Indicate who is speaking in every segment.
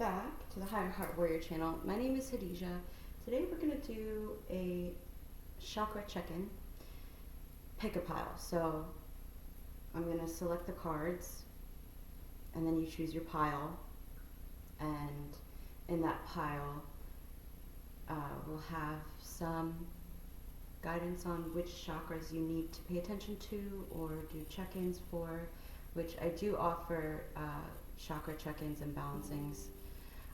Speaker 1: back to the Higher Heart Warrior channel. My name is Hadija. Today we're going to do a chakra check-in, pick a pile. So I'm going to select the cards and then you choose your pile, and in that pile we'll have some guidance on which chakras you need to pay attention to or do check-ins for, which I do offer chakra check-ins and balancings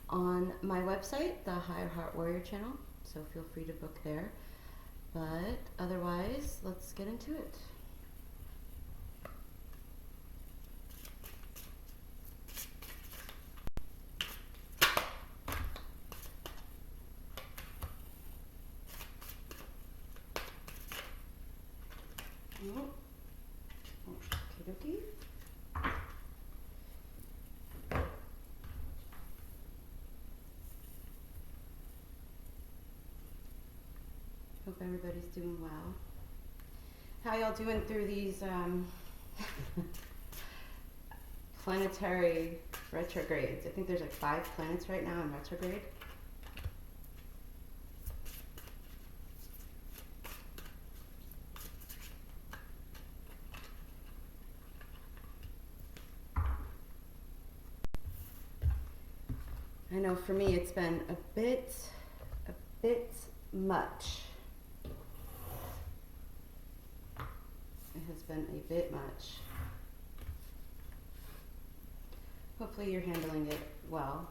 Speaker 1: on my website, the Higher Heart Warrior channel, so feel free to book there. But otherwise, let's get into it. Okie dokie. Hope everybody's doing well. How y'all doing through these planetary retrogrades? I think there's like 5 planets right now in retrograde. I know for me it's been a bit much. It has been a bit much. Hopefully you're handling it well.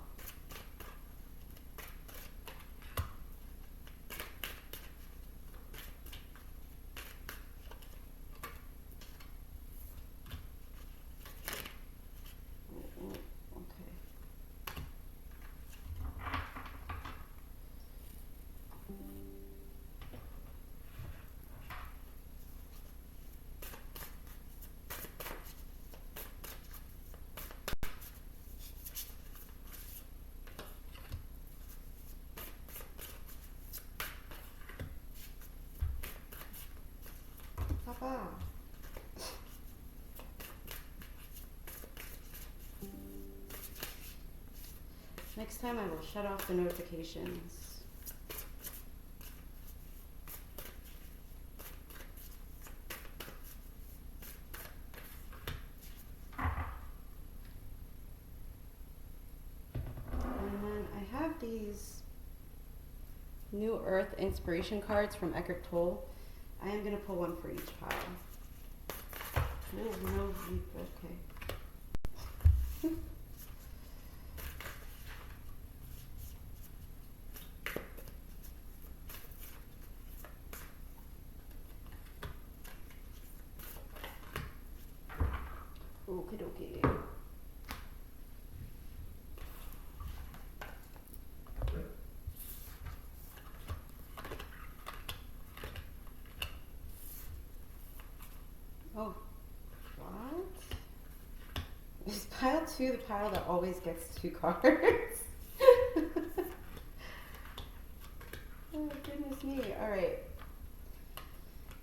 Speaker 1: Papa. Next time I will shut off the notifications. And then I have these New Earth inspiration cards from Eckhart Tolle. I am going to pull one for each pile. No, okay. Okie dokie. Oh, what? Is pile 2 the pile that always gets 2 cards? Oh, goodness me. All right.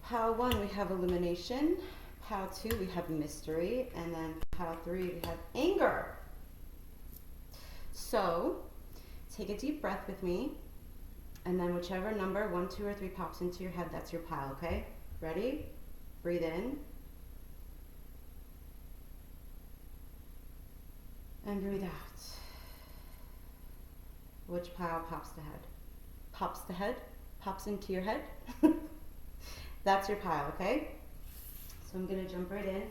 Speaker 1: Pile 1, we have Illumination. Pile 2, we have Mystery. And then pile 3, we have Anger. So, take a deep breath with me. And then whichever number, 1, 2, or 3 pops into your head, that's your pile, okay? Ready? Breathe in. And breathe out. Which pile pops the head? Pops the head? Pops into your head? That's your pile, okay? So I'm going to jump right in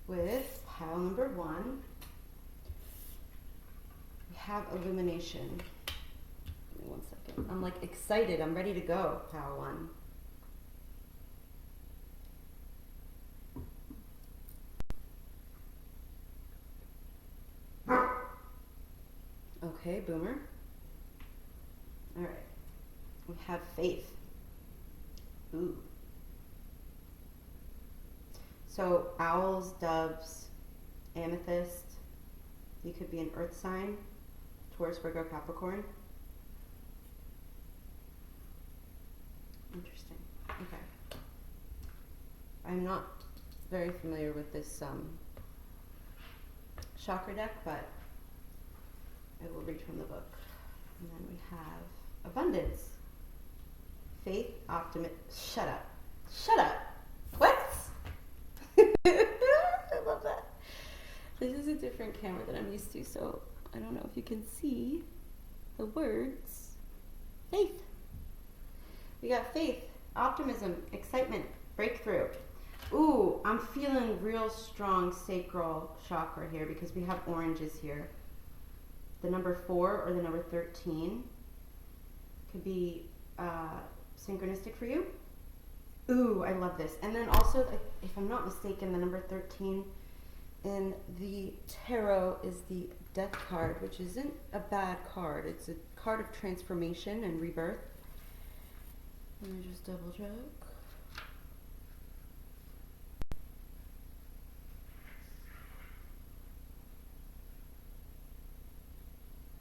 Speaker 1: with pile number 1. We have Illumination. Give me 1 second. I'm like excited. I'm ready to go, pile 1. Okay, boomer. All right. We have Faith. Ooh. So owls, doves, amethyst. You could be an earth sign. Taurus, Virgo, Capricorn. Interesting. Okay. I'm not very familiar with this chakra deck, but I will read from the book. And then we have abundance, faith, optimism. Shut up. Shut up. What? I love that. This is a different camera that I'm used to, so I don't know if you can see the words. Faith. We got faith, optimism, excitement, breakthrough. Ooh, I'm feeling real strong sacral chakra here because we have oranges here. The number 4 or the number 13 could be synchronistic for you. Ooh, I love this. And then also, if I'm not mistaken, the number 13 in the tarot is the death card, which isn't a bad card. It's a card of transformation and rebirth. Let me just double check.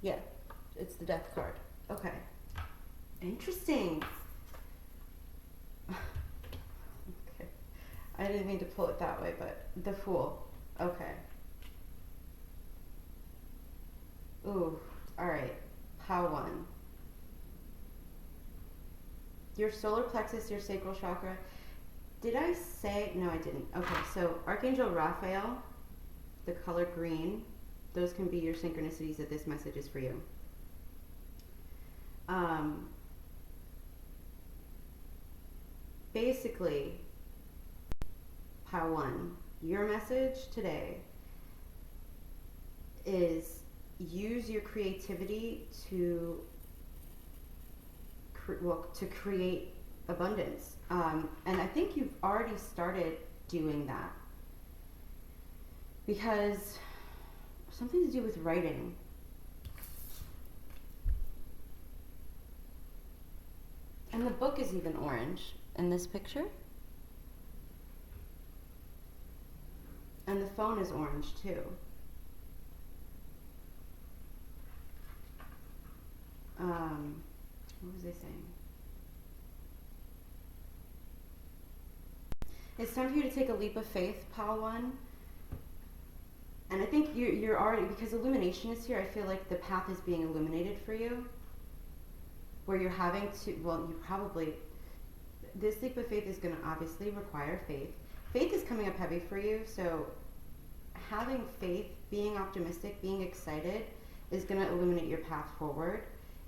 Speaker 1: Yeah, it's the death card. Okay. Interesting. Okay. I didn't mean to pull it that way, but the Fool. Okay. Ooh, all right. How one. Your solar plexus, your sacral chakra. Did I say? No, I didn't. Okay, so Archangel Raphael, the color green, those can be your synchronicities that this message is for you. Basically, Pile 1, your message today is use your creativity to create abundance. And I think you've already started doing that because something to do with writing. And the book is even orange in this picture. And the phone is orange too. What was I saying? It's time for you to take a leap of faith, Pile 1. And I think you're already, because illumination is here, I feel like the path is being illuminated for you. Where you're having to, well, you probably, this leap of faith is going to obviously require faith. Faith is coming up heavy for you, so having faith, being optimistic, being excited is going to illuminate your path forward.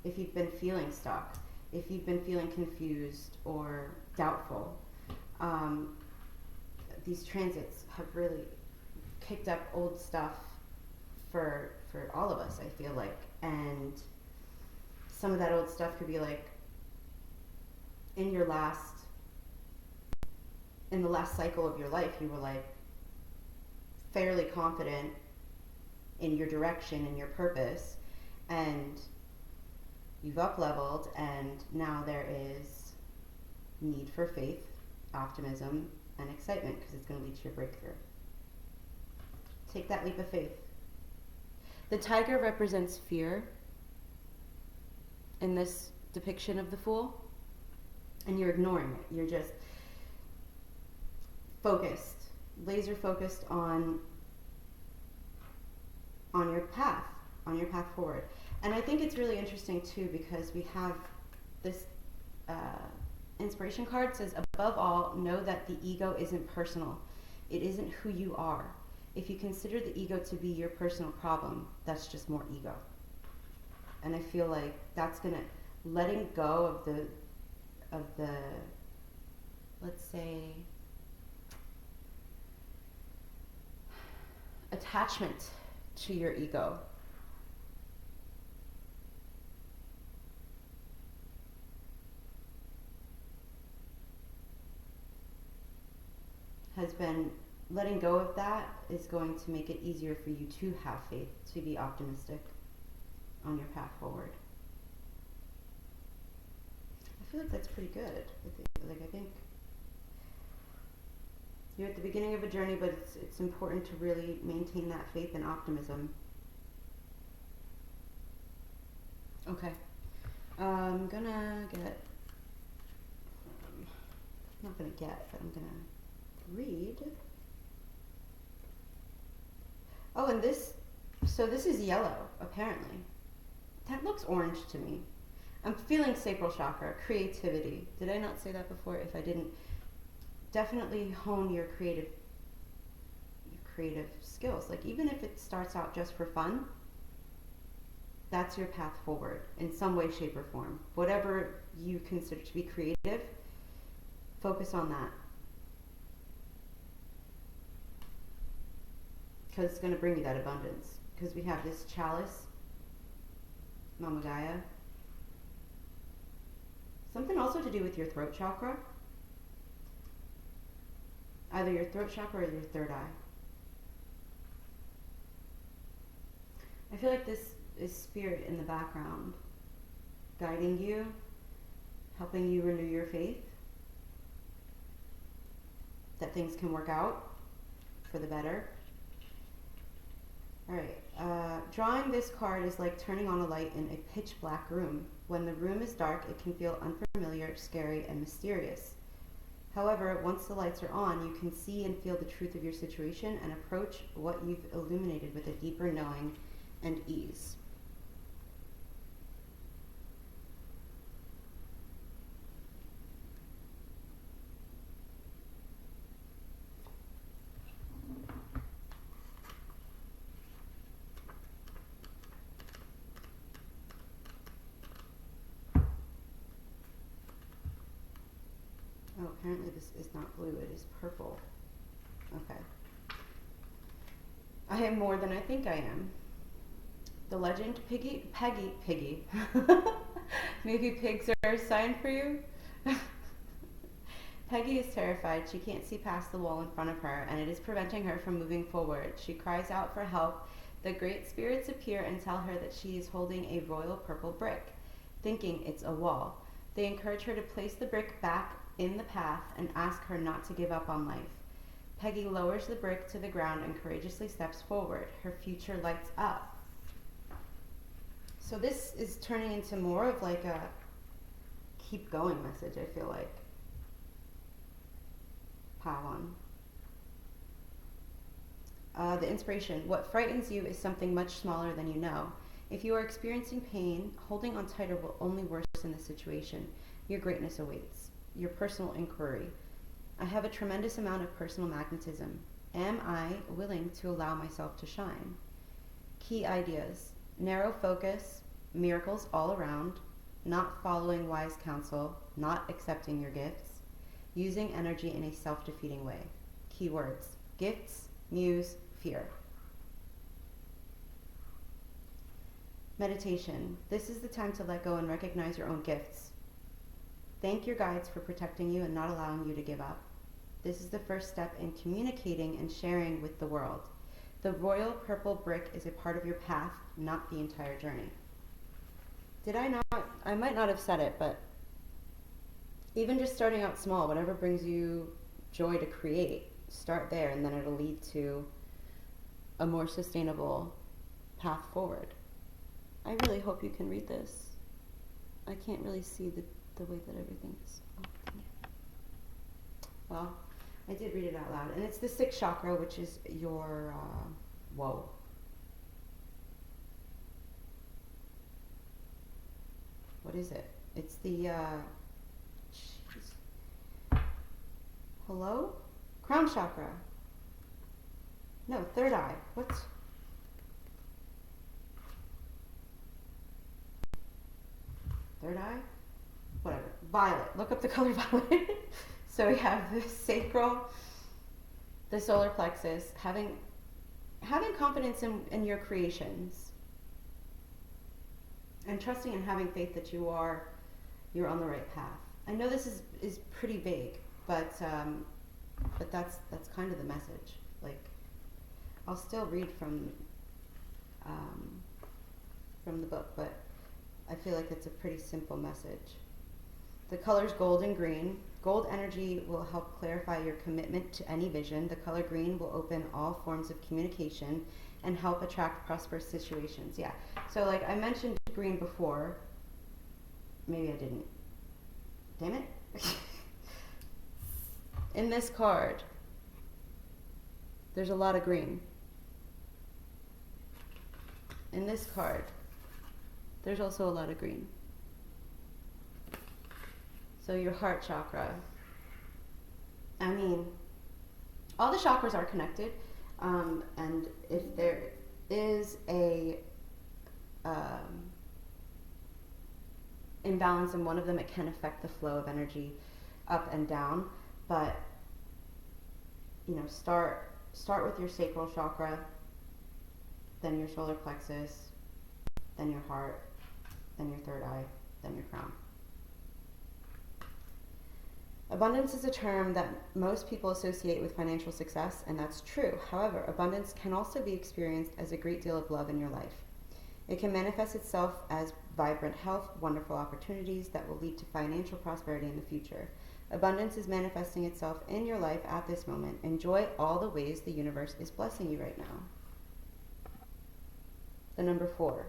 Speaker 1: If you've been feeling stuck, if you've been feeling confused or doubtful, these transits have really kicked up old stuff for all of us, I feel like. And some of that old stuff could be like in the last cycle of your life, you were like fairly confident in your direction and your purpose, and you've up-leveled, and now there is need for faith, optimism, and excitement because it's going to lead to your breakthrough. Take that leap of faith. The tiger represents fear in this depiction of the Fool, and you're ignoring it. You're just focused, laser focused on your path forward. And I think it's really interesting too because we have this inspiration card says, above all, know that the ego isn't personal. It isn't who you are. If you consider the ego to be your personal problem, that's just more ego. And I feel like that's gonna, letting go of the let's say attachment to your ego has been, letting go of that is going to make it easier for you to have faith, to be optimistic on your path forward. I feel like that's pretty good. I think you're at the beginning of a journey, but it's important to really maintain that faith and optimism. Okay. I'm gonna get, not gonna get, but I'm gonna read. Oh, and this, so this is yellow, apparently. That looks orange to me. I'm feeling sacral chakra, creativity. Did I not say that before? If I didn't, definitely hone your creative skills. Like, even if it starts out just for fun, that's your path forward in some way, shape, or form. Whatever you consider to be creative, focus on that. Because it's going to bring you that abundance. Because we have this chalice, Mama Gaia. Something also to do with your throat chakra. Either your throat chakra or your third eye. I feel like this is spirit in the background, guiding you, helping you renew your faith, that things can work out for the better. All right, drawing this card is like turning on a light in a pitch black room. When the room is dark, it can feel unfamiliar, scary, and mysterious. However, once the lights are on, you can see and feel the truth of your situation and approach what you've illuminated with a deeper knowing and ease. Oh, apparently this is not blue, it is purple. Okay. I am more than I think I am. The legend, Peggy. Maybe pigs are a sign for you? Peggy is terrified. She can't see past the wall in front of her, and it is preventing her from moving forward. She cries out for help. The great spirits appear and tell her that she is holding a royal purple brick, thinking it's a wall. They encourage her to place the brick back in the path and ask her not to give up on life. Peggy lowers the brick to the ground and courageously steps forward. Her future lights up. So this is turning into more of like a keep going message, I feel like. Pawan. The inspiration. What frightens you is something much smaller than you know. If you are experiencing pain, holding on tighter will only worsen the situation. Your greatness awaits. Your personal inquiry. I have a tremendous amount of personal magnetism. Am I willing to allow myself to shine? Key ideas. Narrow focus, miracles all around, not following wise counsel, not accepting your gifts, using energy in a self-defeating way. Keywords. Gifts, muse, fear. Meditation. This is the time to let go and recognize your own gifts. Thank your guides for protecting you and not allowing you to give up. This is the first step in communicating and sharing with the world. The royal purple brick is a part of your path, not the entire journey. Did I not? I might not have said it, but even just starting out small, whatever brings you joy to create, start there, and then it'll lead to a more sustainable path forward. I really hope you can read this. I can't really see the way that everything is. Oh, dang it. Well, I did read it out loud. And it's the sixth chakra, which is your, whoa. What is it? It's the, jeez. Hello? Crown chakra. No, third eye. What's... Third eye? Whatever. Violet. Look up the color violet. So we have the sacral, the solar plexus, having confidence in your creations, and trusting and having faith that you're on the right path. I know this is pretty vague, but that's kind of the message. Like, I'll still read from the book, but I feel like it's a pretty simple message. The colors gold and green. Gold energy will help clarify your commitment to any vision. The color green will open all forms of communication and help attract prosperous situations. Yeah. So like I mentioned green before. Maybe I didn't. Damn it. In this card, there's a lot of green. In this card, there's also a lot of green. So your heart chakra. I mean, all the chakras are connected, and if there is a imbalance in one of them, it can affect the flow of energy up and down. But you know, start with your sacral chakra, then your solar plexus, then your heart, then your third eye, then your crown. Abundance is a term that most people associate with financial success, and that's true. However, abundance can also be experienced as a great deal of love in your life. It can manifest itself as vibrant health, wonderful opportunities that will lead to financial prosperity in the future. Abundance is manifesting itself in your life at this moment. Enjoy all the ways the universe is blessing you right now. The number 4.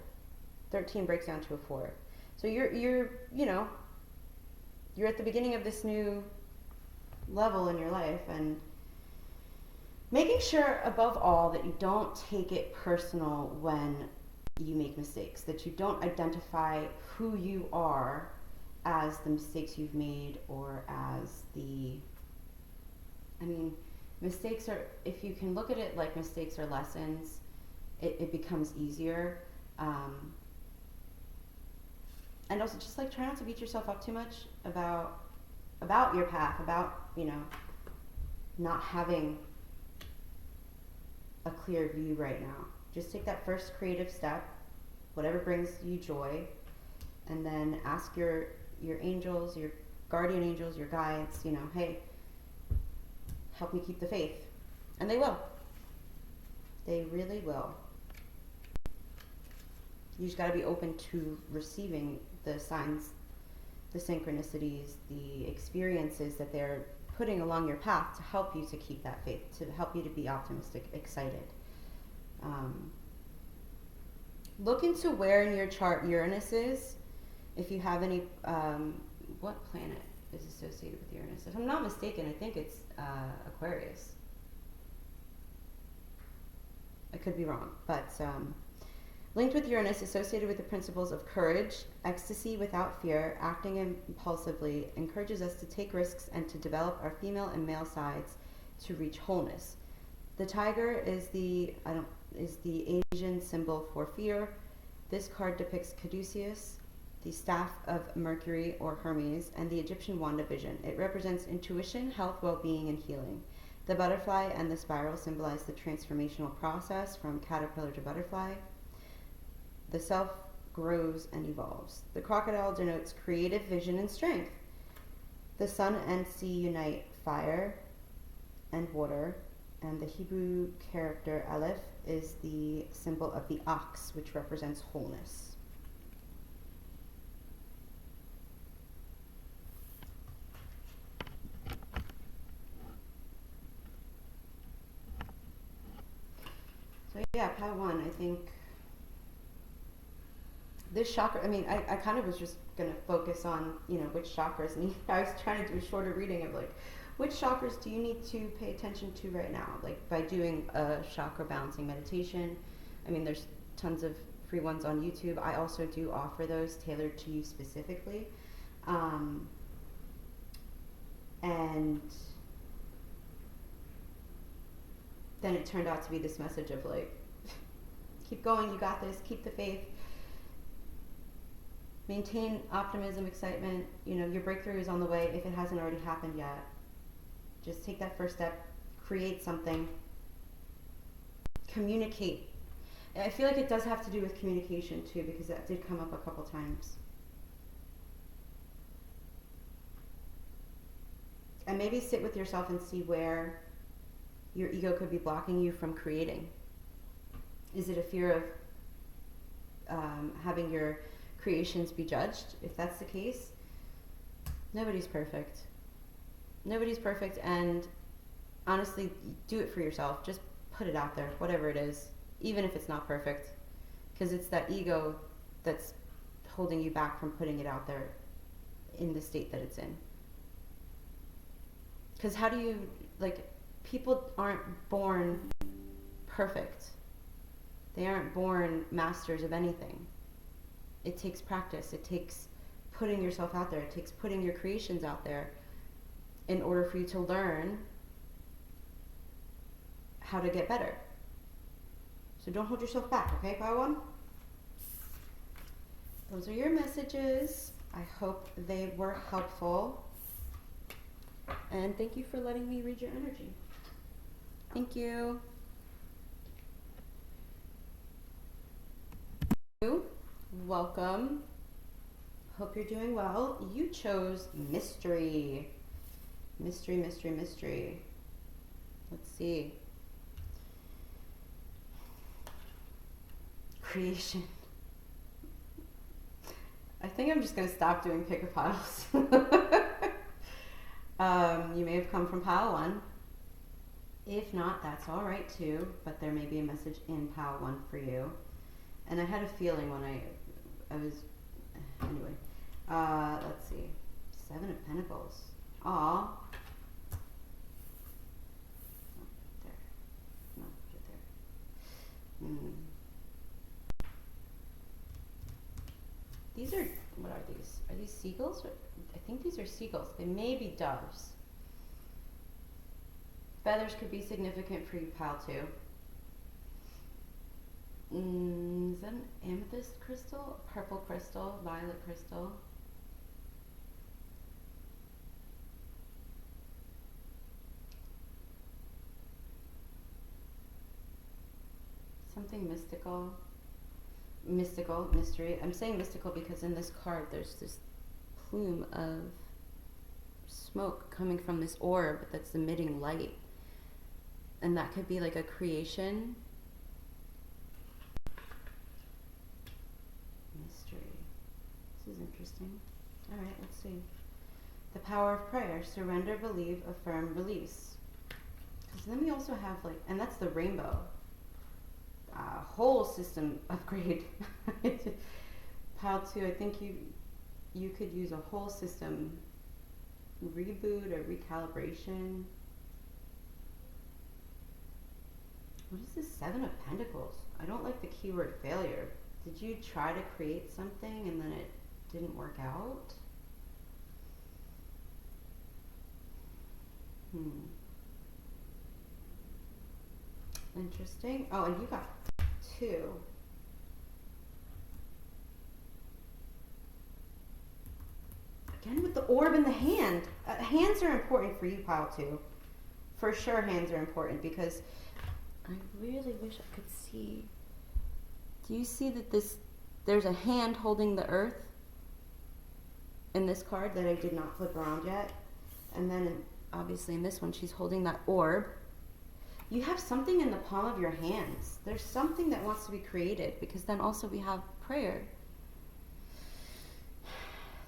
Speaker 1: 13 breaks down to a 4. So you're at the beginning of this new level in your life, and making sure above all that you don't take it personal when you make mistakes, that you don't identify who you are as the mistakes you've made, or as mistakes are, if you can look at it like mistakes are lessons, it becomes easier. And also just like try not to beat yourself up too much about your path, about, not having a clear view right now. Just take that first creative step, whatever brings you joy, and then ask your angels, your guardian angels, your guides, hey, help me keep the faith. And they will. They really will. You just got to be open to receiving the signs, the synchronicities, the experiences that they're putting along your path to help you to keep that faith, to help you to be optimistic, excited. Look into where in your chart Uranus is. If you have any, what planet is associated with Uranus? If I'm not mistaken, I think it's Aquarius. I could be wrong, but linked with Uranus, associated with the principles of courage, ecstasy without fear, acting impulsively, encourages us to take risks and to develop our female and male sides to reach wholeness. The tiger is the Asian symbol for fear. This card depicts Caduceus, the staff of Mercury or Hermes, and the Egyptian wand of vision. It represents intuition, health, well-being, and healing. The butterfly and the spiral symbolize the transformational process from caterpillar to butterfly. The self grows and evolves. The crocodile denotes creative vision and strength. The sun and sea unite fire and water, and the Hebrew character Aleph is the symbol of the ox, which represents wholeness. So yeah, pile 1, I think this chakra, I kind of was just going to focus on, which chakras, and I was trying to do a shorter reading of which chakras do you need to pay attention to right now, by doing a chakra balancing meditation. There's tons of free ones on YouTube. I also do offer those tailored to you specifically. And then it turned out to be this message of keep going, you got this, keep the faith. Maintain optimism, excitement. Your breakthrough is on the way if it hasn't already happened yet. Just take that first step, create something, communicate. I feel like it does have to do with communication too, because that did come up a couple times. And maybe sit with yourself and see where your ego could be blocking you from creating. Is it a fear of having your creations be judged? If that's the case, nobody's perfect. Nobody's perfect, and honestly, do it for yourself. Just put it out there, whatever it is, even if it's not perfect, because it's that ego that's holding you back from putting it out there in the state that it's in. Because how do you, people aren't born perfect. They aren't born masters of anything. It takes practice. It takes putting yourself out there. It takes putting your creations out there in order for you to learn how to get better. So don't hold yourself back, okay, Power One? Those are your messages. I hope they were helpful. And thank you for letting me read your energy. Thank you. Welcome. Hope you're doing well. You chose mystery. Mystery, mystery, mystery. Let's see. Creation. I think I'm just going to stop doing pick a piles. You may have come from pile 1. If not, that's all right too, but there may be a message in pile 1 for you. And I had a feeling when I was, anyway, let's see, 7 of Pentacles. Aw. There. No, put it there. These are, what are these? Are these seagulls? I think these are seagulls. They may be doves. Feathers could be significant for you, pile 2. Is that an amethyst crystal? Purple crystal? Violet crystal? Something mystical. Mystical, mystery. I'm saying mystical because in this card there's this plume of smoke coming from this orb that's emitting light. And that could be like a creation. Mystery. This is interesting. All right, let's see. The power of prayer. Surrender, believe, affirm, release. Because then we also have like, and that's the rainbow. Whole system upgrade. Pile 2, I think you could use a whole system reboot or recalibration. What is this 7 of Pentacles? I don't like the keyword failure. Did you try to create something and then it didn't work out? Interesting. Oh, and you got 2. Again with the orb in the hand. Hands are important for you, pile 2. For sure hands are important because I really wish I could see. Do you see that there's a hand holding the earth in this card that I did not flip around yet? And then obviously in this one she's holding that orb. You have something in the palm of your hands. There's something that wants to be created because then also we have prayer.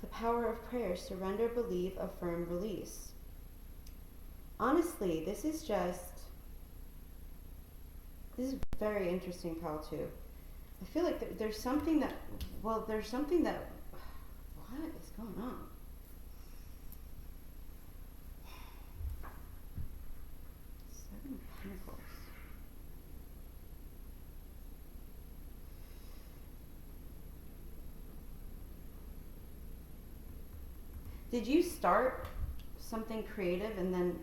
Speaker 1: The power of prayer. Surrender, believe, affirm, release. Honestly, this is very interesting, pile 2. I feel like there's something that, what is going on? Pentacles. Did you start something creative and then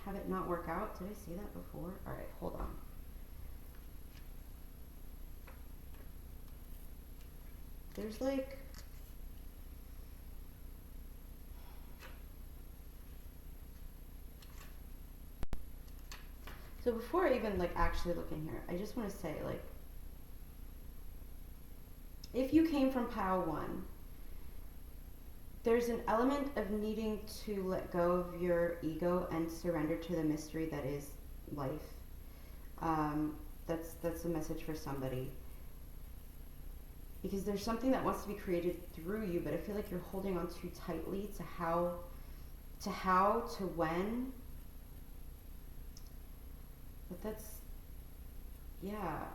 Speaker 1: have it not work out? Did I see that before? All right, hold on. There's like, so before I even like actually look in here, I just want to say like, if you came from pile 1, there's an element of needing to let go of your ego and surrender to the mystery that is life. That's a message for somebody. Because there's something that wants to be created through you, but I feel like you're holding on too tightly to how, to when. But that's, yeah.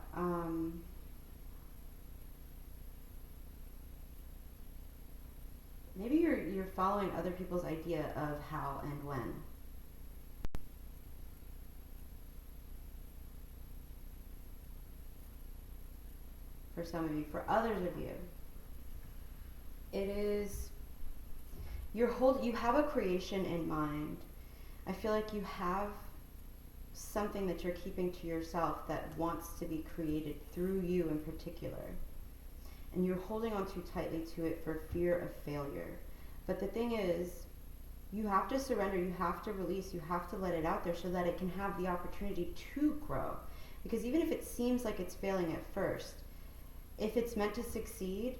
Speaker 1: Maybe you're following other people's idea of how and when. for some of you. For others of you, it is, you have a creation in mind. I feel like you have something that you're keeping to yourself that wants to be created through you in particular. And you're holding on too tightly to it for fear of failure. But the thing is, you have to surrender, you have to release, you have to let it out there so that it can have the opportunity to grow. Because even if it seems like it's failing at first, if it's meant to succeed,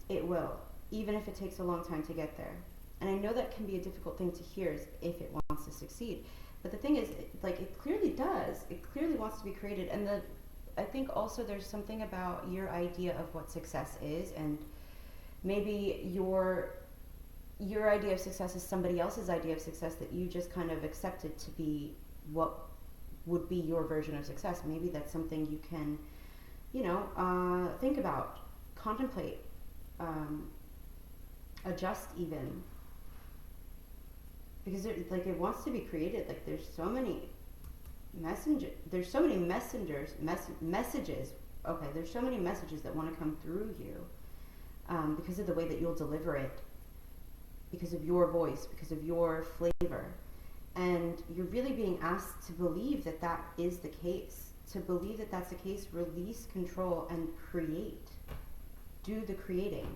Speaker 1: it will, even if it takes a long time to get there. And I know that can be a difficult thing to hear, is if it wants to succeed. But the thing is, it clearly does. It clearly wants to be created. And I think also there's something about your idea of what success is, and maybe your idea of success is somebody else's idea of success that you just kind of accepted to be what would be your version of success. Maybe that's something you can, think about, contemplate, adjust even. Because it wants to be created. Like, there's so many messages. There's so many messages that want to come through you, because of the way that you'll deliver it, because of your voice, because of your flavor. And you're really being asked to believe that that is the case. To believe that that's the case, release control and create. Do the creating.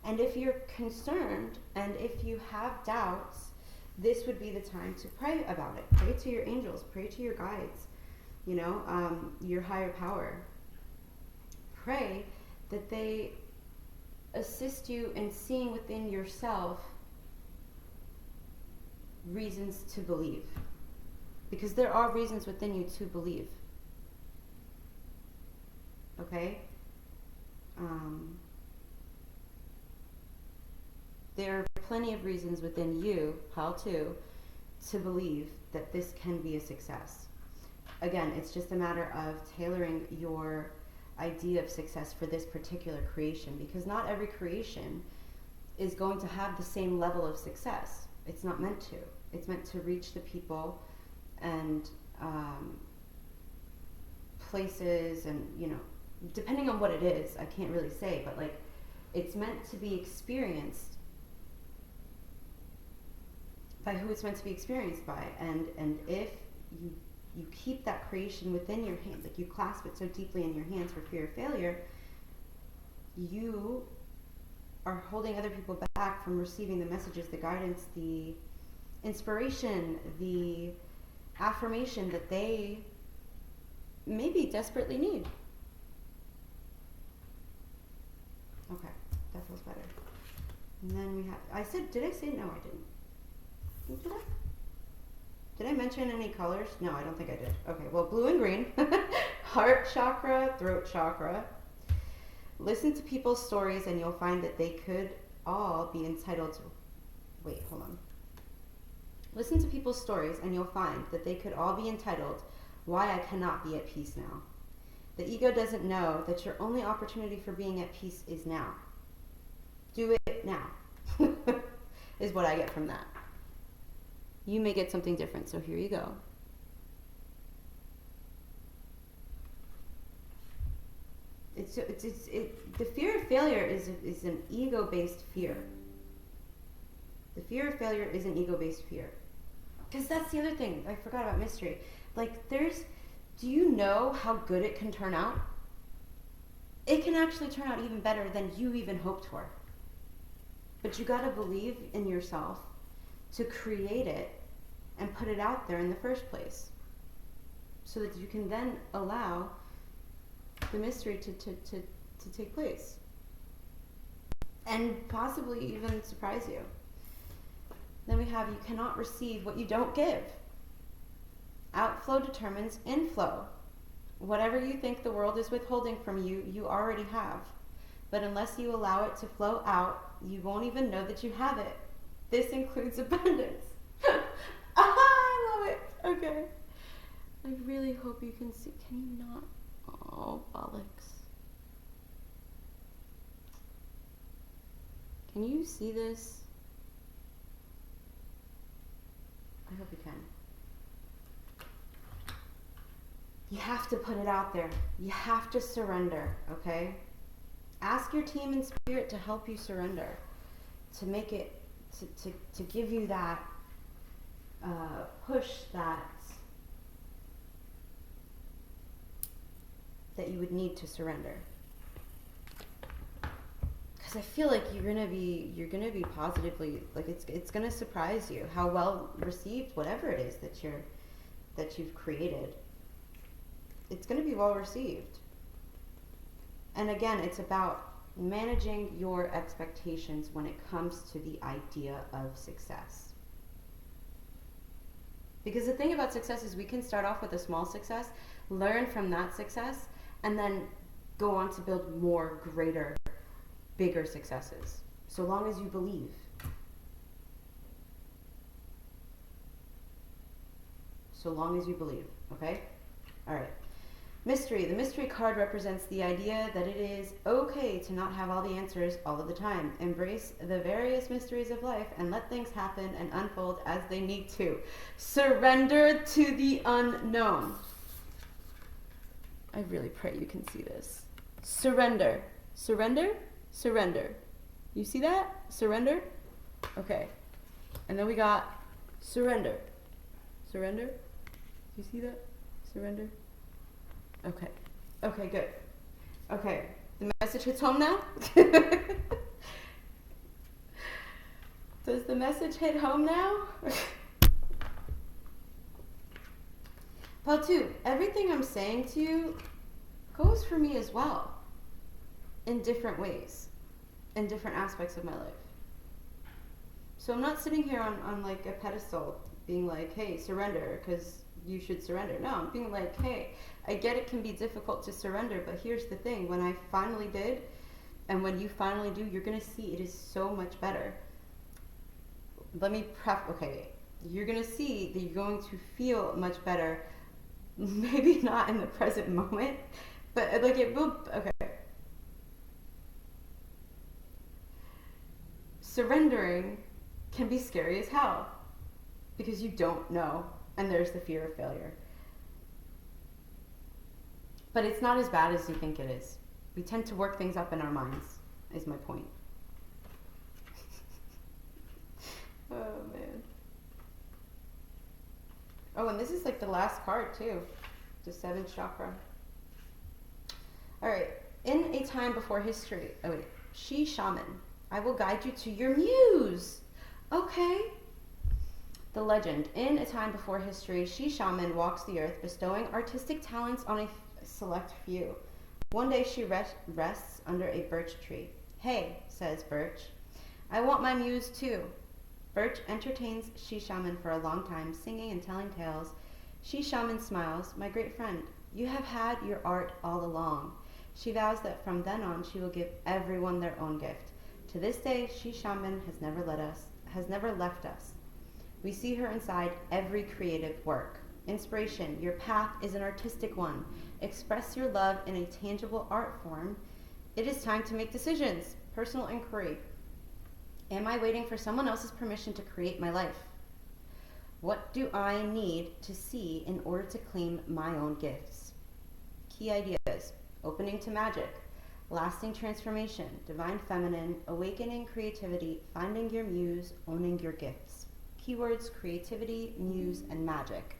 Speaker 1: And if you're concerned and if you have doubts, this would be the time to pray about it. Pray to your angels, pray to your guides, your higher power. Pray that they assist you in seeing within yourself reasons to believe. Because there are reasons within you to believe. Okay? There are plenty of reasons within you, pile two, to believe that this can be a success. Again, it's just a matter of tailoring your idea of success for this particular creation, because not every creation is going to have the same level of success. It's not meant to. It's meant to reach the people and places, and depending on what it is, I can't really say, but it's meant to be experienced by who it's meant to be experienced by. And if you keep that creation within your hand, you clasp it so deeply in your hands for fear of failure, you are holding other people back from receiving the messages, the guidance, the inspiration, the affirmation that they maybe desperately need. Okay, that feels better. And then we have, did I say no? I didn't. Did I? Did I mention any colors? No, I don't think I did. Okay, well, blue and green. Heart chakra, throat chakra. Listen to people's stories and you'll find that they could all be entitled to... Wait, hold on. Listen to people's stories and you'll find that they could all be entitled, why I cannot be at peace now. The ego doesn't know that your only opportunity for being at peace is now. Do it now, is what I get from that. You may get something different, so here you go. The fear of failure is an ego-based fear. The fear of failure is an ego-based fear. Because that's the other thing. I forgot about mystery. Do you know how good it can turn out? It can actually turn out even better than you even hoped for. But you gotta believe in yourself to create it and put it out there in the first place, so that you can then allow the mystery to take place and possibly even surprise you. Then we have, you cannot receive what you don't give. Outflow determines inflow. Whatever you think the world is withholding from you, you already have. But unless you allow it to flow out, you won't even know that you have it. This includes abundance. I love it. Okay. I really hope you can see. Can you not? Oh, bollocks. Can you see this? I hope you can. You have to put it out there. You have to surrender, okay? Ask your team in spirit to help you surrender, to make it, to give you that push that you would need to surrender. Because I feel like you're gonna be positively, like it's gonna surprise you how well received whatever it is that you've created. It's gonna be well received. And again, it's about managing your expectations when it comes to the idea of success. Because the thing about success is we can start off with a small success, learn from that success, and then go on to build more, greater, bigger successes. So long as you believe. So long as you believe, okay? All right. Mystery. The mystery card represents the idea that it is okay to not have all the answers all of the time. Embrace the various mysteries of life and let things happen and unfold as they need to. Surrender to the unknown. I really pray you can see this. Surrender. Surrender. Surrender. You see that? Surrender. Okay. And then we got surrender. Surrender. Do you see that? Surrender. Okay. Okay, good. Okay. The message hits home now? Does the message hit home now? Part 2. Everything I'm saying to you goes for me as well. In different ways. In different aspects of my life. So I'm not sitting here on like a pedestal being like, hey, surrender, because you should surrender. No, I'm being like, hey, I get it can be difficult to surrender, but here's the thing. When I finally did, and when you finally do, you're going to see it is so much better. Let me okay, you're going to see that you're going to feel much better. Maybe not in the present moment, but like it will, okay. Surrendering can be scary as hell because you don't know, and there's the fear of failure. But it's not as bad as you think it is. We tend to work things up in our minds, is my point. Oh, man. Oh, and this is like the last card, too. The 7th chakra. All right. In a time before history. Oh, wait. She shaman. I will guide you to your muse. Okay. The legend. In a time before history, she shaman walks the earth, bestowing artistic talents on a select few. One day she rests under a birch tree. Hey, says Birch. I want my muse too. Birch entertains she shaman for a long time, singing and telling tales. She shaman smiles. My great friend, you have had your art all along. She vows that from then on she will give everyone their own gift. To this day, she shaman has never left us. We see her inside every creative work. Inspiration, your path is an artistic one. Express your love in a tangible art form. It is time to make decisions. Personal inquiry. Am I waiting for someone else's permission to create my life? What do I need to see in order to claim my own gifts? Key ideas. Opening to magic. Lasting transformation. Divine feminine. Awakening creativity. Finding your muse. Owning your gifts. Keywords: creativity, muse, and magic.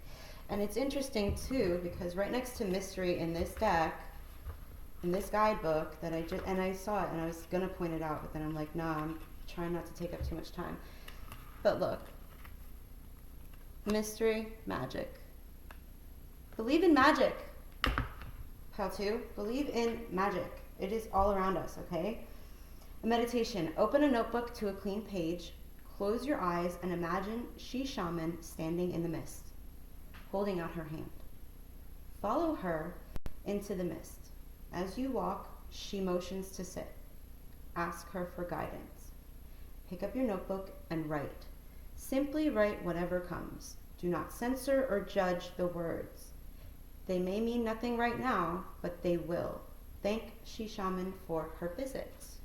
Speaker 1: And it's interesting too because right next to mystery in this deck, in this guidebook that I saw it and I was gonna point it out, but then I'm like, nah, I'm trying not to take up too much time. But look, mystery, magic. Believe in magic. Pile 2, believe in magic. It is all around us, okay? A meditation. Open a notebook to a clean page. Close your eyes and imagine she shaman standing in the mist, holding out her hand. Follow her into the mist. As you walk, she motions to sit. Ask her for guidance. Pick up your notebook and write. Simply write whatever comes. Do not censor or judge the words. They may mean nothing right now, but they will. Thank she shaman for her visits.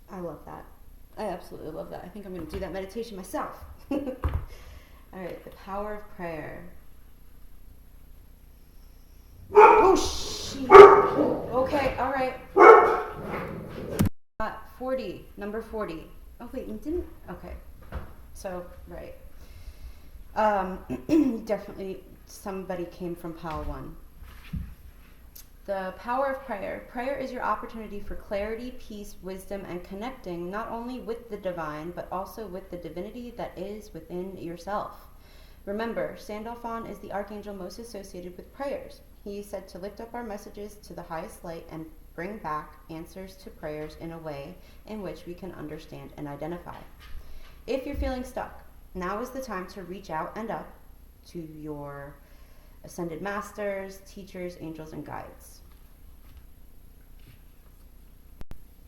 Speaker 1: I love that. I absolutely love that. I think I'm going to do that meditation myself. All All right, the power of prayer. Oh, shit. Okay, all right. 40, number 40. Oh, wait, you didn't? Okay. So, right. Definitely somebody came from pile 1. The power of prayer. Prayer is your opportunity for clarity, peace, wisdom, and connecting not only with the divine, but also with the divinity that is within yourself. Remember, Sandalphon is the archangel most associated with prayers. He is said to lift up our messages to the highest light and bring back answers to prayers in a way in which we can understand and identify. If you're feeling stuck, now is the time to reach out and up to your ascended masters, teachers, angels, and guides.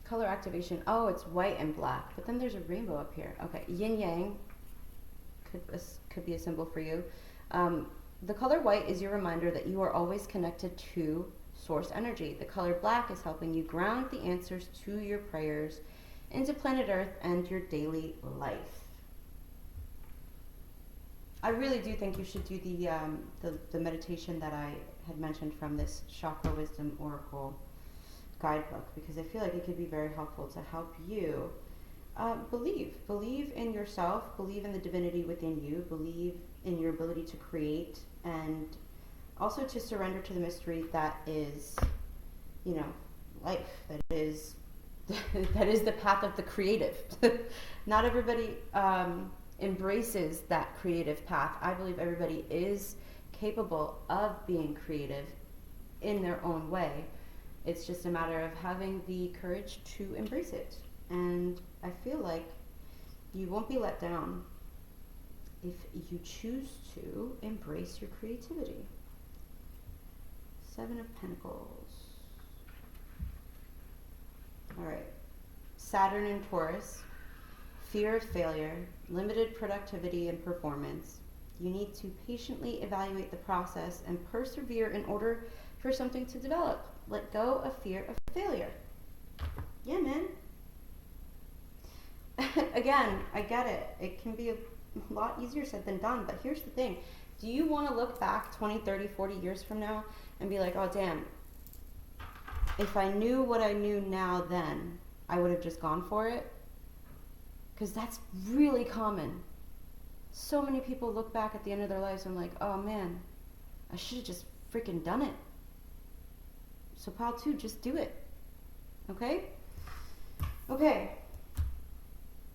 Speaker 1: Color activation. Oh, it's white and black, but then there's a rainbow up here. Okay, yin yang could be a symbol for you. The color white is your reminder that you are always connected to source energy. The color black is helping you ground the answers to your prayers into planet Earth and your daily life. I really do think you should do the meditation that I had mentioned from this Chakra Wisdom Oracle guidebook, because I feel like it could be very helpful to help you believe in yourself, believe in the divinity within you, believe in your ability to create, and also to surrender to the mystery that is, life, that is that is the path of the creative. Not everybody embraces that creative path. I believe everybody is capable of being creative in their own way. It's just a matter of having the courage to embrace it. And I feel like you won't be let down if you choose to embrace your creativity. 7 of Pentacles. All right. Saturn in Taurus. Fear of failure, limited productivity and performance. You need to patiently evaluate the process and persevere in order for something to develop. Let go of fear of failure. Yeah, man. Again, I get it. It can be a lot easier said than done, but here's the thing. Do you want to look back 20, 30, 40 years from now and be like, oh, damn, if I knew what I knew now then, I would have just gone for it? Because that's really common. So many people look back at the end of their lives and like, oh man, I should have just freaking done it. So pile 2, just do it. Okay? Okay.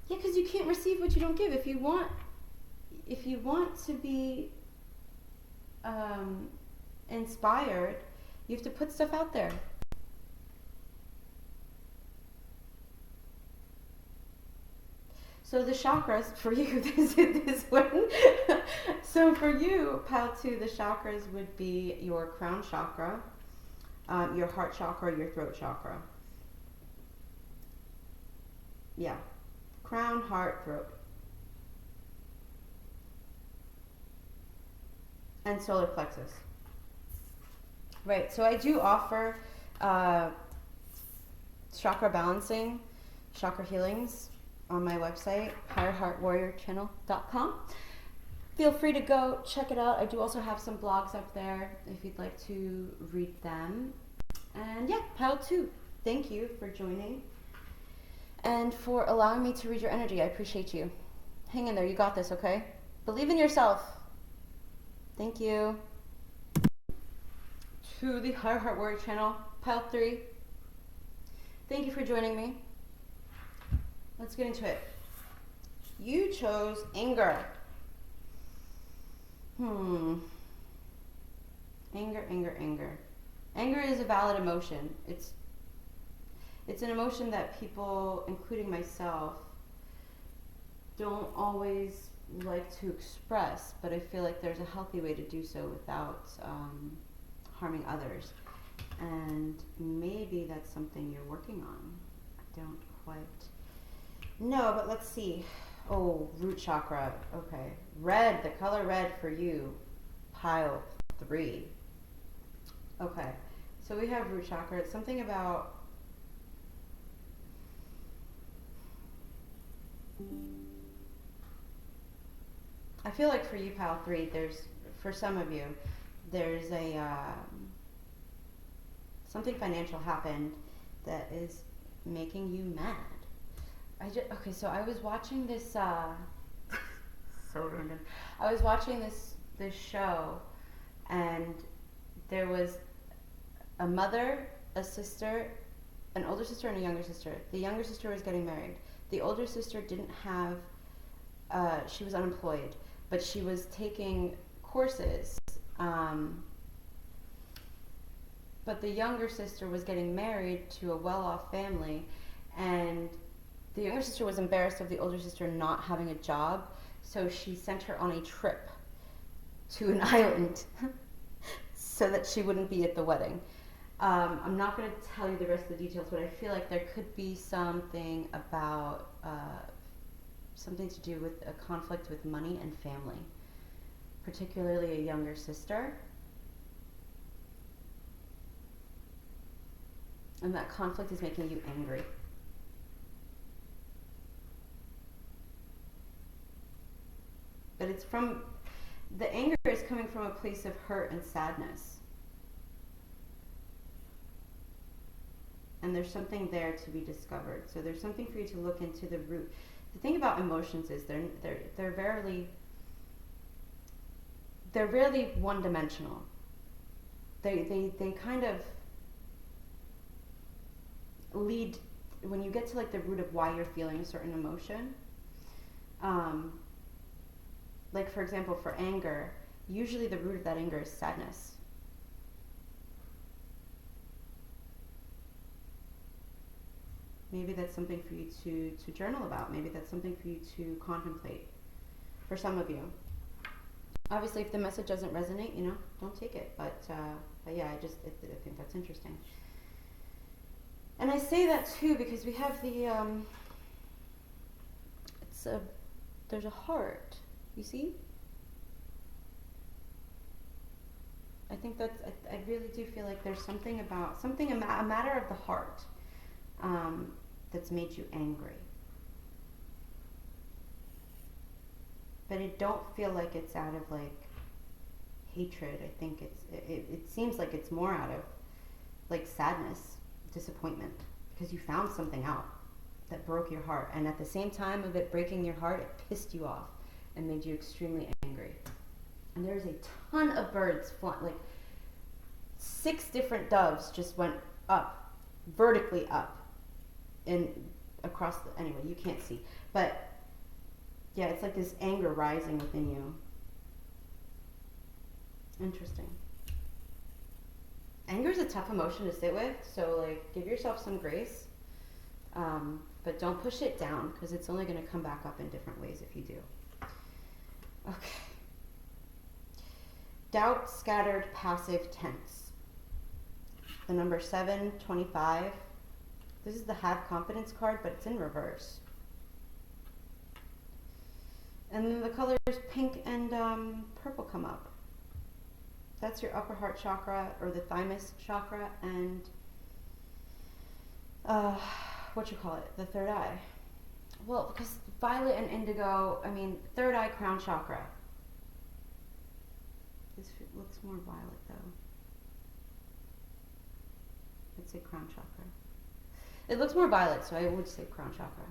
Speaker 1: Yeah, because you can't receive what you don't give. If you want to be inspired, you have to put stuff out there. So the chakras for you, this one. So for you, pile 2, the chakras would be your crown chakra, your heart chakra, your throat chakra. Yeah, crown, heart, throat. And solar plexus. Right, so I do offer chakra balancing, chakra healings on my website, higherheartwarriorchannel.com. Feel free to go check it out. I do also have some blogs up there if you'd like to read them. And yeah, pile 2, thank you for joining and for allowing me to read your energy. I appreciate you. Hang in there, you got this, okay? Believe in yourself. Thank you. To the Higher Heart Warrior channel, pile 3. Thank you for joining me. Let's get into it. You chose anger. Anger. Anger is a valid emotion. It's an emotion that people, including myself, don't always like to express, but I feel like there's a healthy way to do so without harming others. And maybe that's something you're working on. I don't quite know, but let's see. Oh, root chakra. Okay. Red, the color red for you. Pile 3. Okay. So we have root chakra. It's something about I feel like for you, pile 3, for some of you, there's something financial happened that is making you mad. Okay, so I was watching this, so random. I was watching this show, and there was a mother, a sister, an older sister and a younger sister. The younger sister was getting married. The older sister didn't have, she was unemployed, but she was taking courses. But the younger sister was getting married to a well-off family, and the younger sister was embarrassed of the older sister not having a job, so she sent her on a trip to an island so that she wouldn't be at the wedding. I'm not going to tell you the rest of the details, but I feel like there could be something about something to do with a conflict with money and family, particularly a younger sister. And that conflict is making you angry. But the anger is coming from a place of hurt and sadness. And there's something there to be discovered. So there's something for you to look into the root. The thing about emotions is they're rarely one-dimensional. They kind of lead, when you get to like the root of why you're feeling a certain emotion, like for example for anger, usually the root of that anger is sadness. Maybe that's something for you to journal about. Maybe that's something for you to contemplate. For some of you, obviously if the message doesn't resonate, don't take it, but yeah, I think that's interesting. And I say that too because we have there's a heart, you see? I think I really do feel like there's something about, a matter of the heart that's made you angry. But I don't feel like it's out of like hatred. I think it seems like it's more out of like sadness, disappointment, because you found something out that broke your heart, and at the same time of it breaking your heart, it pissed you off and made you extremely angry. And there's a ton of birds like 6 different doves just went up, vertically up, and across anyway, you can't see, but yeah, it's like this anger rising within you. Interesting. Anger is a tough emotion to sit with, so like give yourself some grace, but don't push it down because it's only going to come back up in different ways if you do. Okay. Doubt, scattered, passive, tense. The number 7, 25. This is the have confidence card, but it's in reverse. And then the colors pink and purple come up. That's your upper heart chakra, or the thymus chakra, and the third eye. Well, because violet and indigo, third eye, crown chakra. This looks more violet though. I'd say crown chakra. It looks more violet, so I would say crown chakra.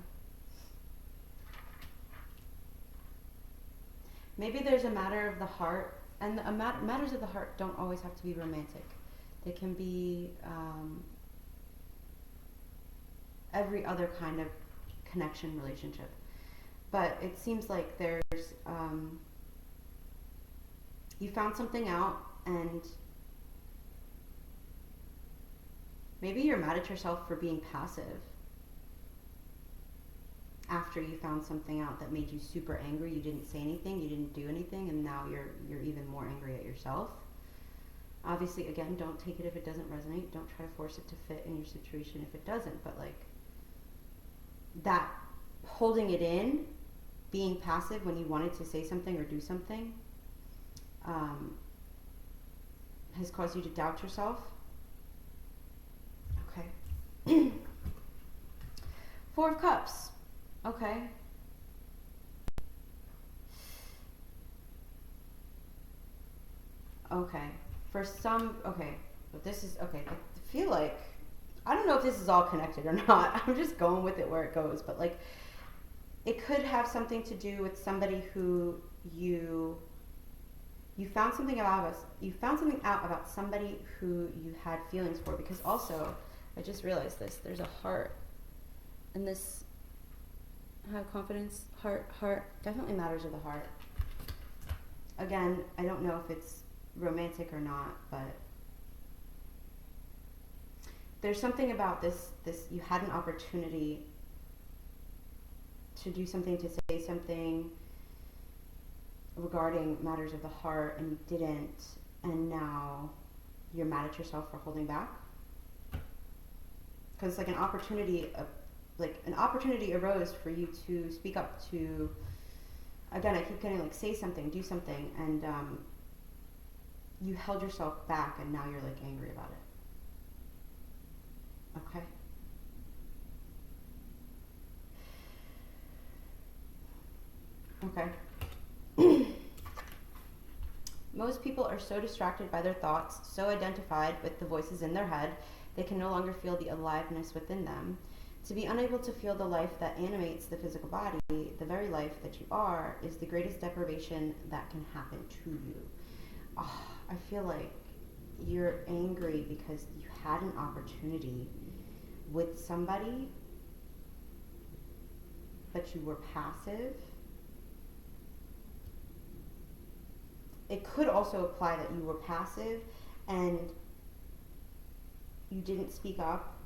Speaker 1: Maybe there's a matter of the heart, and matters of the heart don't always have to be romantic. They can be every other kind of connection, relationship. But it seems like there's, you found something out, and maybe you're mad at yourself for being passive after you found something out that made you super angry. You didn't say anything, you didn't do anything, and now you're even more angry at yourself. Obviously, again, don't take it if it doesn't resonate. Don't try to force it to fit in your situation if it doesn't. But like that, holding it in, being passive when you wanted to say something or do something, has caused you to doubt yourself. Okay. 4 of Cups. Okay. Okay. For some, okay. But this is, okay. I feel like, I don't know if this is all connected or not. I'm just going with it where it goes. But like, it could have something to do with somebody who you found something out about somebody who you had feelings for. Because also, I just realized this, there's a heart. And this, have confidence, heart, definitely matters of the heart. Again, I don't know if it's romantic or not, but there's something about this, you had an opportunity to do something, to say something regarding matters of the heart, and you didn't, and now you're mad at yourself for holding back. Because like an opportunity arose for you to speak up, to, again, I keep getting like, say something, do something, and you held yourself back, and now you're like angry about it. Okay. Most people are so distracted by their thoughts, so identified with the voices in their head, they can no longer feel the aliveness within them. To be unable to feel the life that animates the physical body, the very life that you are, is the greatest deprivation that can happen to you. Oh, I feel like you're angry because you had an opportunity with somebody, but you were passive. It could also apply that you were passive and you didn't speak up,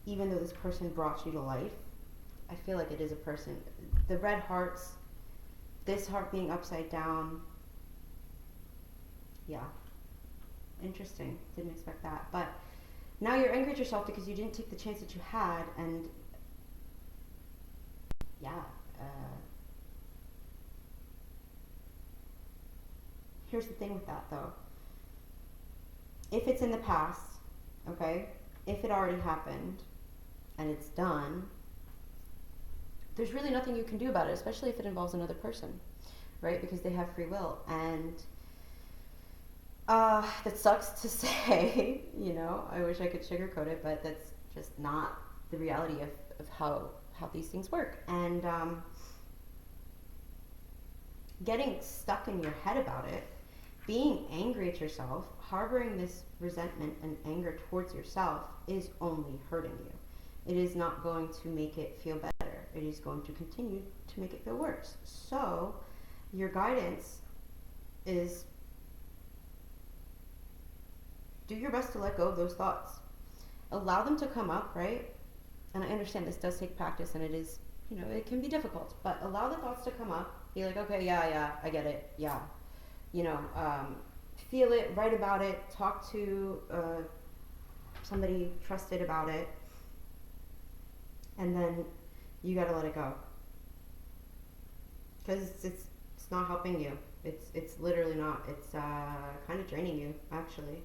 Speaker 1: even though this person brought you to life. I feel like it is a person. The red hearts, this heart being upside down. Yeah. Interesting. Didn't expect that. But now you're angry at yourself because you didn't take the chance that you had, and yeah. Here's the thing with that though. If it's in the past, okay, if it already happened and it's done, there's really nothing you can do about it, especially if it involves another person, right? Because they have free will. And that sucks to say, you know, I wish I could sugarcoat it, but that's just not the reality of how these things work. And getting stuck in your head about it, being angry at yourself, harboring this resentment and anger towards yourself is only hurting you. It is not going to make it feel better. It is going to continue to make it feel worse. So your guidance is do your best to let go of those thoughts. Allow them to come up, right? And I understand this does take practice and it is, you know, it can be difficult, but allow the thoughts to come up. Be like, okay, yeah, I get it, yeah. You know, feel it, write about it, talk to somebody trusted about it, and then you gotta let it go. Because it's not helping you. It's literally not. It's kind of draining you, actually.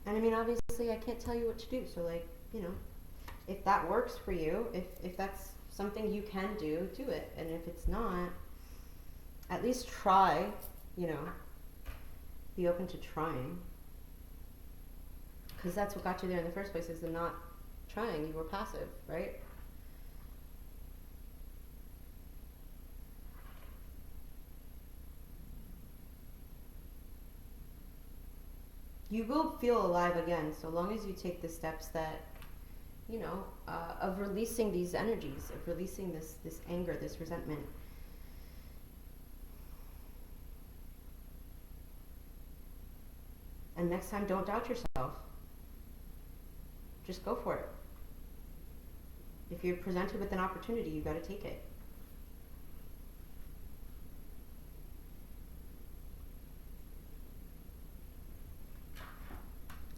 Speaker 1: And I mean, obviously, I can't tell you what to do. So, like, you know, if that works for you, if that's something you can do, do it. And if it's not, at least try, you know, be open to trying. Because that's what got you there in the first place, is the not trying. You were passive, right? You will feel alive again, so long as you take the steps that, you know, of releasing these energies, of releasing this anger, this resentment. And next time, don't doubt yourself. Just go for it. If you're presented with an opportunity, you got to take it.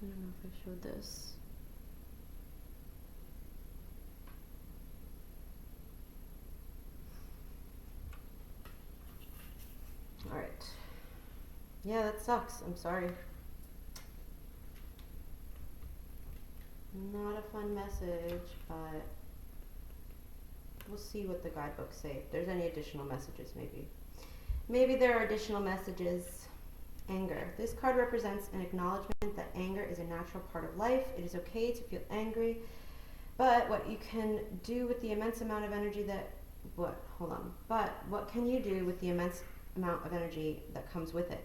Speaker 1: I don't know if I showed this. Alright. Yeah, that sucks. I'm sorry. Not a fun message, but We'll see what the guidebooks say. If there's any additional messages, maybe. Maybe there are additional messages. Anger. This card represents an acknowledgement that anger is a natural part of life. It is okay to feel angry, but what you can do with the immense amount of energy that, but what can you do with the immense amount of energy that comes with it?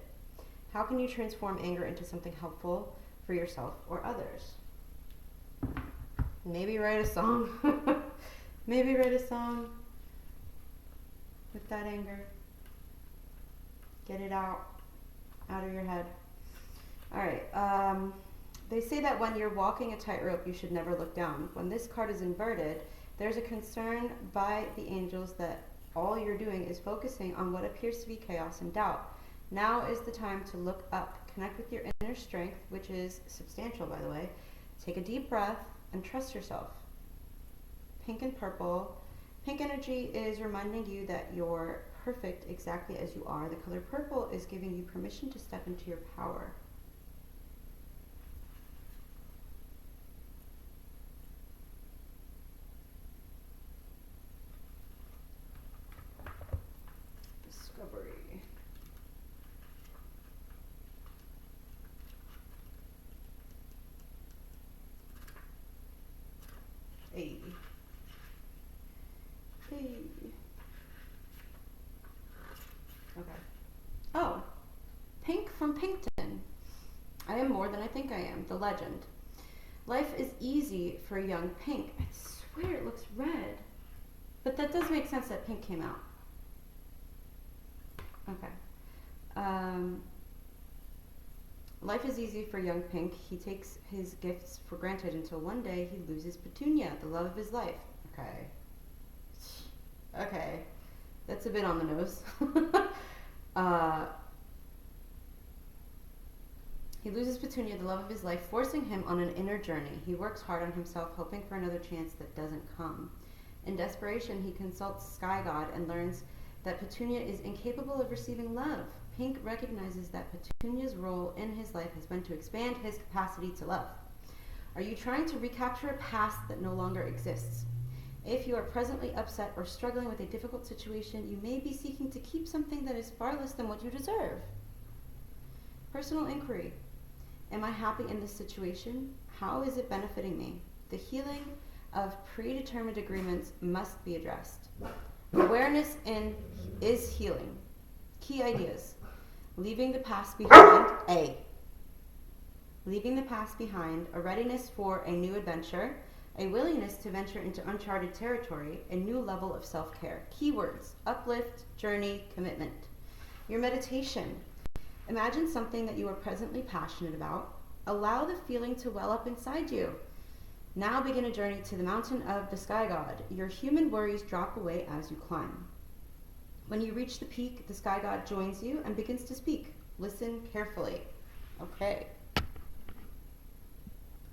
Speaker 1: How can you transform anger into something helpful for yourself or others? Maybe write a song. Maybe write a song with that anger. Get it out of your head. All right. They say that when you're walking a tightrope, you should never look down. When this card is inverted, there's a concern by the angels that all you're doing is focusing on what appears to be chaos and doubt. Now is the time to look up, connect with your inner strength, which is substantial, by the way. Take a deep breath and trust yourself. Pink and purple. Pink energy is reminding you that you're perfect exactly as you are. The color purple is giving you permission to step into your power. Discovery. Hey. Hey. Okay. Oh, Pink from Pinkton. I am more than I think I am. The legend. Life is easy for young Pink. I swear it looks red. But that does make sense that Pink came out. Okay. Life is easy for young Pink. He takes his gifts for granted until one day he loses Petunia, the love of his life. Okay. Okay. That's a bit on the nose. He loses Petunia, the love of his life, forcing him on an inner journey. He works hard on himself, hoping for another chance that doesn't come. In desperation, he consults Sky God and learns that Petunia is incapable of receiving love. Pink recognizes that Petunia's role in his life has been to expand his capacity to love. Are you trying to recapture a past that no longer exists? If you are presently upset or struggling with a difficult situation, you may be seeking to keep something that is far less than what you deserve. Personal inquiry. Am I happy in this situation? How is it benefiting me? The healing of predetermined agreements must be addressed. Awareness is healing. Key ideas. Leaving the past behind. Leaving the past behind, a readiness for a new adventure, a willingness to venture into uncharted territory, a new level of self-care. Keywords: uplift, journey, commitment. Your meditation. Imagine something that you are presently passionate about. Allow the feeling to well up inside you. Now begin a journey to the mountain of the Sky God. Your human worries drop away as you climb. When you reach the peak, the Sky God joins you and begins to speak. Listen carefully. Okay.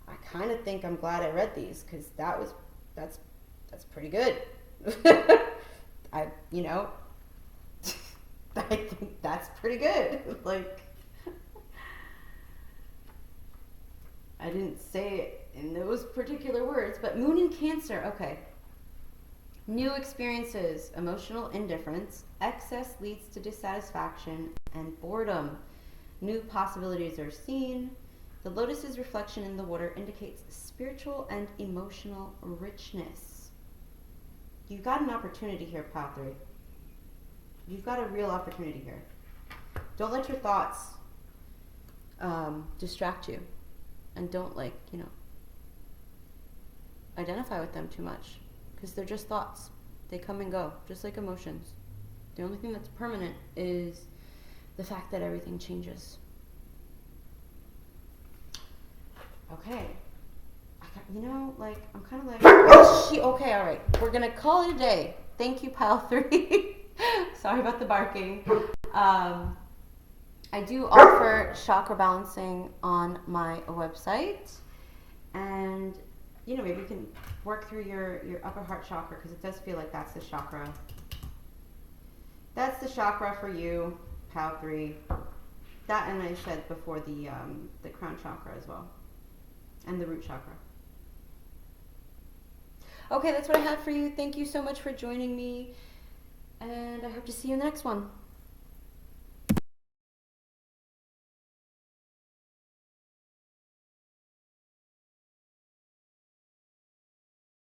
Speaker 1: I kind of think I'm glad I read these because that's pretty good. I think that's pretty good. Like, I didn't say it in those particular words, but Moon in Cancer. Okay. New experiences, emotional indifference, excess leads to dissatisfaction and boredom. New possibilities are seen. The lotus's reflection in the water indicates spiritual and emotional richness. You've got an opportunity here, Path 3. You've got a real opportunity here. Don't let your thoughts distract you. And don't, identify with them too much. Because they're just thoughts. They come and go, just like emotions. The only thing that's permanent is the fact that everything changes. Okay. I'm kind of like, okay, all right. We're going to call it a day. Thank you, Pile 3. Sorry about the barking. I do offer chakra balancing on my website. And, maybe you can work through your upper heart chakra because it does feel like that's the chakra. That's the chakra for you, Pile 3. That, and I said before, the crown chakra as well. And the root chakra. Okay, that's what I had for you. Thank you so much for joining me, and I hope to see you in the next one.